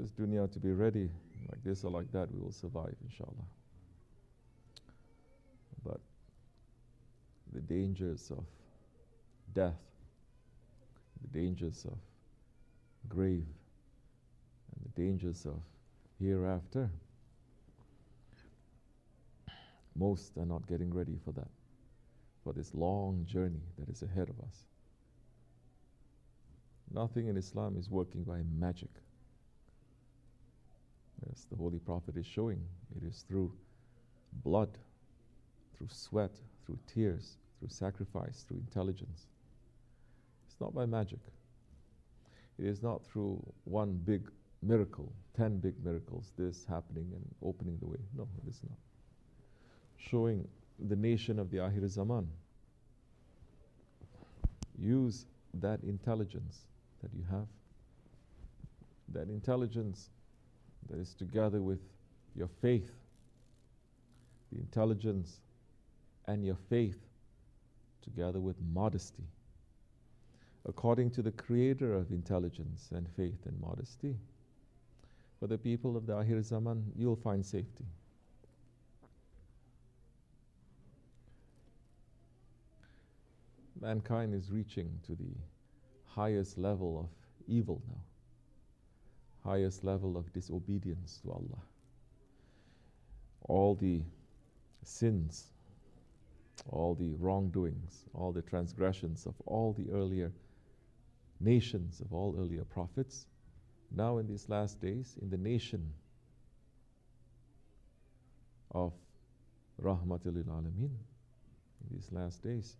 this dunya to be ready, like this or like that, we will survive, inshallah. But the dangers of death, the dangers of grave, and the dangers of hereafter, most are not getting ready for that, for this long journey that is ahead of us. Nothing in Islam is working by magic. As the Holy Prophet is showing, it is through blood, through sweat, through tears, through sacrifice, through intelligence. It's not by magic. It is not through one big miracle, 10 big miracles, this happening and opening the way. No, it is not. Showing the nation of the Akhir Zaman. Use that intelligence that you have, that intelligence that is together with your faith, the intelligence and your faith together with modesty. According to the creator of intelligence and faith and modesty, for the people of the Akhir Zaman, you'll find safety. Mankind is reaching to the highest level of evil now, highest level of disobedience to Allah. All the sins, all the wrongdoings, all the transgressions of all the earlier nations, of all earlier prophets, now in these last days, in the nation of Rahmatul lil Alameen, in these last days,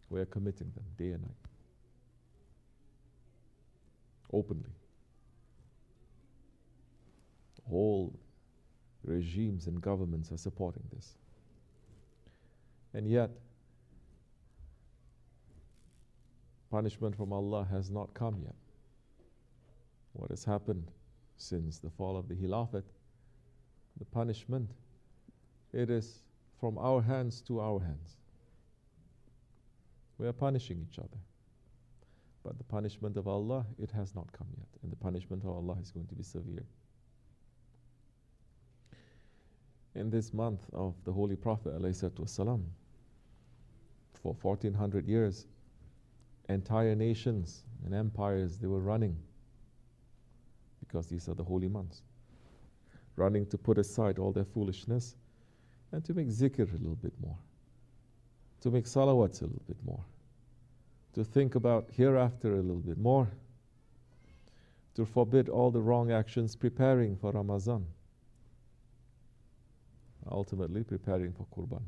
we are committing them day and night, openly. Whole regimes and governments are supporting this. And yet, punishment from Allah has not come yet. What has happened since the fall of the Khilafat, the punishment, it is from our hands to our hands. We are punishing each other. But the punishment of Allah, it has not come yet. And the punishment of Allah is going to be severe. In this month of the Holy Prophet ﷺ, for 1400 years, entire nations and empires, they were running, because these are the holy months, running to put aside all their foolishness and to make zikr a little bit more, to make salawats a little bit more, to think about hereafter a little bit more, to forbid all the wrong actions, preparing for Ramadan, ultimately preparing for Qurban.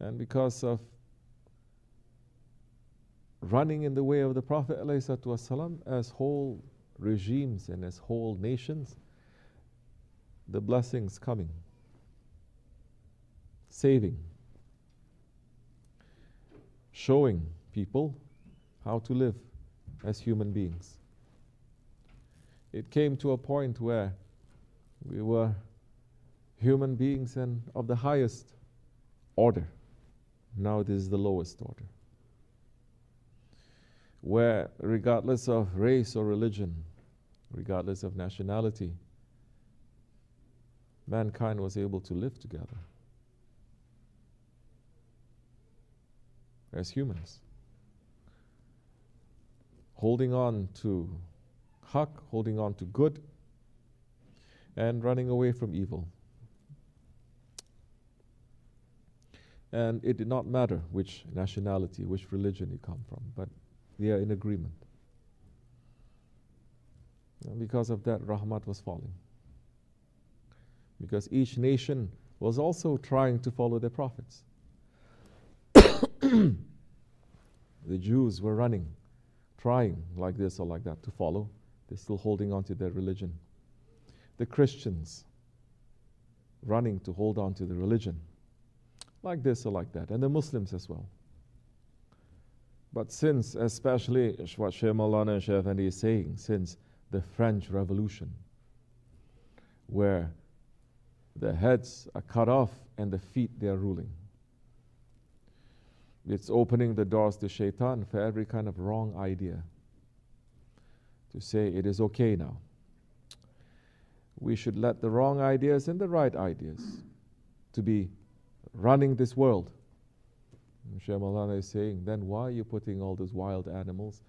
And because of running in the way of the Prophet ﷺ, as whole regimes and as whole nations, the blessings coming, saving, showing people how to live as human beings. It came to a point where we were human beings and of the highest order. Now this is the lowest order, where regardless of race or religion, regardless of nationality, mankind was able to live together as humans, holding on to haqq, holding on to good, and running away from evil. And it did not matter which nationality, which religion you come from, but they are in agreement. And because of that, rahmat was falling. Because each nation was also trying to follow their prophets. The Jews were running, trying like this or like that to follow. They're still holding on to their religion. The Christians running to hold on to the religion, like this or like that, and the Muslims as well. But since, especially what Shaykh Maulana Shaykh Efendi is saying, since the French Revolution, where the heads are cut off and the feet they are ruling, it's opening the doors to shaitan for every kind of wrong idea, to say it is okay now. We should let the wrong ideas and the right ideas to be running this world. Shaykh Maulana is saying, then why are you putting all those wild animals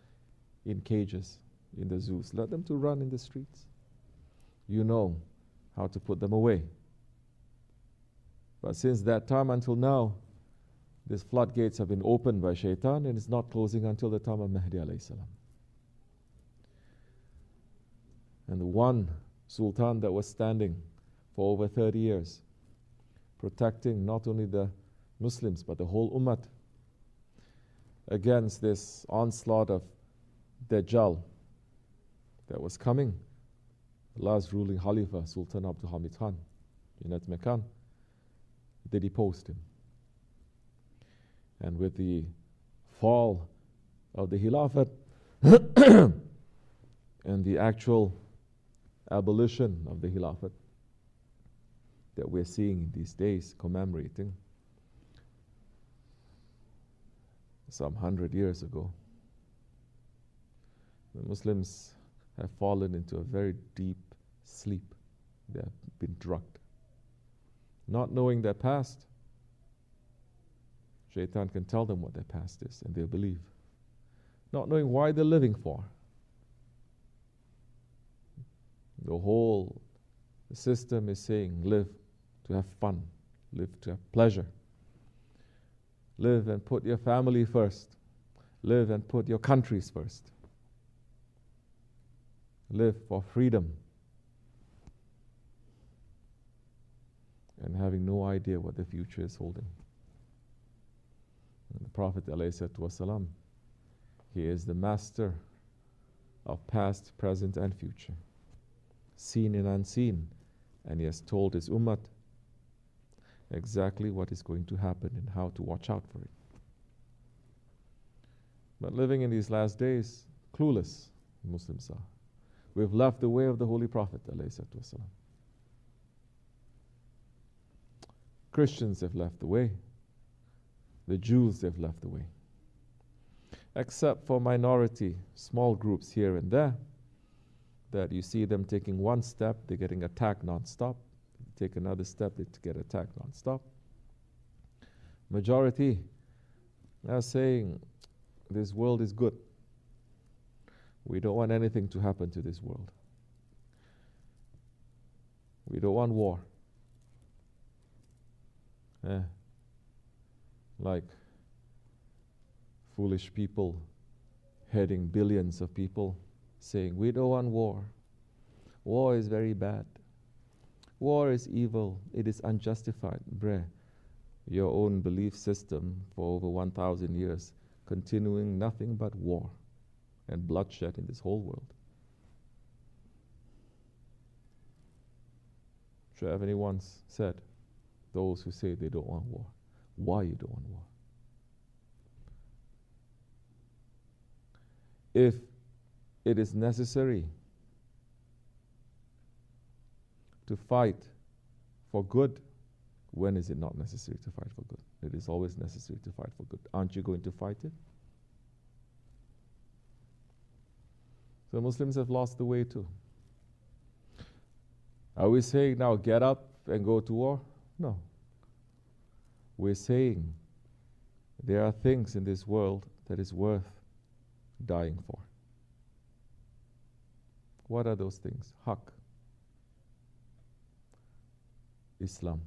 in cages in the zoos? Let them to run in the streets. You know how to put them away. But since that time until now, these floodgates have been opened by Shaitan, and it's not closing until the time of Mahdi alayhi salam. And the one Sultan that was standing for over 30 years, protecting not only the Muslims but the whole Ummah against this onslaught of Dajjal that was coming. The last ruling Khalifa, Sultan Abdul Hamid Khan, in Mekan, they deposed him. And with the fall of the Khilafat and the actual abolition of the Khilafat that we're seeing in these days, commemorating some 100 years ago, the Muslims have fallen into a very deep sleep. They have been drugged. Not knowing their past, Shaitan can tell them what their past is, and they believe. Not knowing why they're living for. The whole system is saying, live to have fun, live to have pleasure. Live and put your family first. Live and put your countries first. Live for freedom. And having no idea what the future is holding. And the Prophet ﷺ, he is the master of past, present and future, seen and unseen, and he has told his ummah exactly what is going to happen and how to watch out for it. But living in these last days, clueless Muslims are. We've left the way of the Holy Prophet ﷺ. Christians have left the way. The Jews have left the way. Except for minority, small groups here and there, that you see them taking one step, they're getting attacked non-stop. Take another step, they get attacked non-stop. Majority are saying, this world is good. We don't want anything to happen to this world. We don't want war. Like foolish people heading billions of people saying, we don't want war. War is very bad. War is evil. It is unjustified. Your own belief system for over 1,000 years, continuing nothing but war and bloodshed in this whole world. Should have anyone said, those who say they don't want war, why you don't want war? If it is necessary to fight for good, when is it not necessary to fight for good? It is always necessary to fight for good. Aren't you going to fight it? So Muslims have lost the way too. Are we saying now get up and go to war? No. We're saying there are things in this world that is worth dying for. What are those things? Haqq, Islam,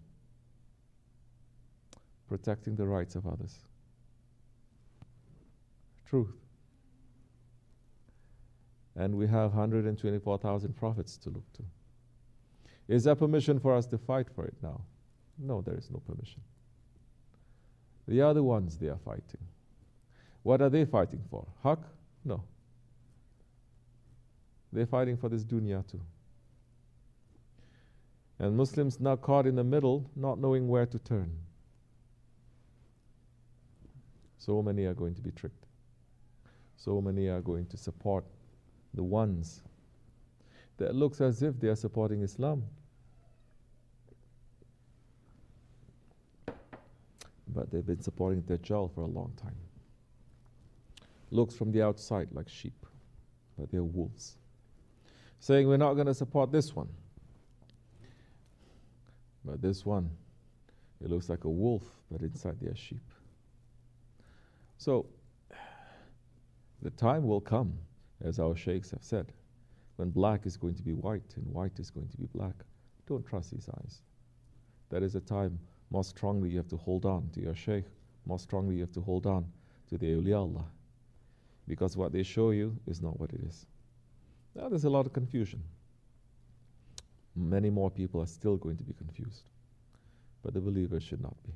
protecting the rights of others, truth. And we have 124,000 prophets to look to. Is there permission for us to fight for it now? No, there is no permission. The other ones, they are fighting. What are they fighting for? Haqq? No. They're fighting for this dunya too. And Muslims now caught in the middle, not knowing where to turn. So many are going to be tricked. So many are going to support the ones that looks as if they are supporting Islam. But they've been supporting Dajjal for a long time. Looks from the outside like sheep, but they're wolves. saying we're not going to support this one. But this one, it looks like a wolf, but inside they are sheep. So, the time will come, as our sheikhs have said, when black is going to be white and white is going to be black. Don't trust these eyes. That is a time more strongly you have to hold on to your shaykh, more strongly you have to hold on to the awliya Allah. Because what they show you is not what it is. Now there's a lot of confusion. Many more people are still going to be confused. But the believers should not be.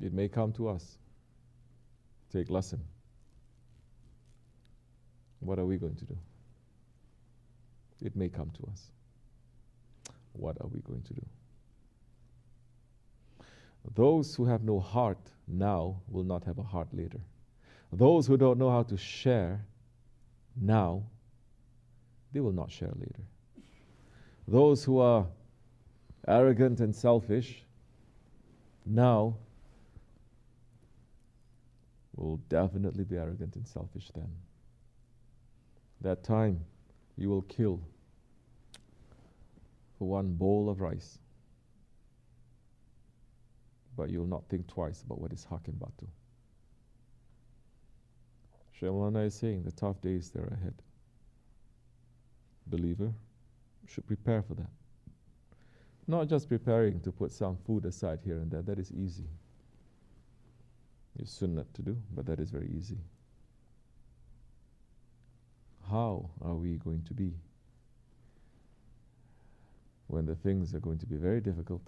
It may come to us. Take lesson. What are we going to do? It may come to us. What are we going to do? Those who have no heart now will not have a heart later. Those who don't know how to share now, they will not share later. Those who are arrogant and selfish now will definitely be arrogant and selfish then. That time you will kill for one bowl of rice, but you will not think twice about what is haq and batil. Shaykh Maulana is saying the tough days that are ahead. Believer should prepare for that. Not just preparing to put some food aside here and there, that is easy. It's sunnah to do, but that is very easy. How are we going to be when the things are going to be very difficult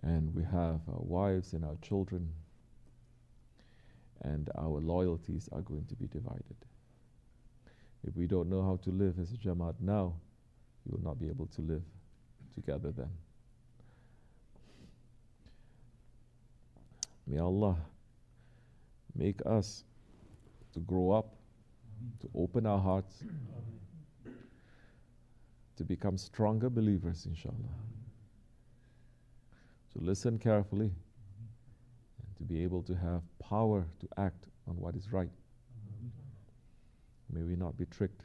and we have our wives and our children and our loyalties are going to be divided? If we don't know how to live as a Jamaat now, we will not be able to live together then. May Allah make us to grow up, to open our hearts, to become stronger believers, inshallah. To listen carefully and to be able to have power to act on what is right. May we not be tricked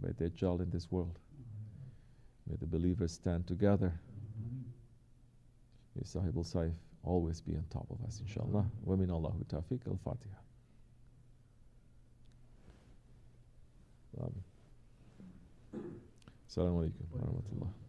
by Dajjal in this world. May the believers stand together. May SahibulSaif always be on top of us, inshallah. Wa min Allahu tawfiq. Al-Fatiha. Assalamu alaikum wa rahmatullah.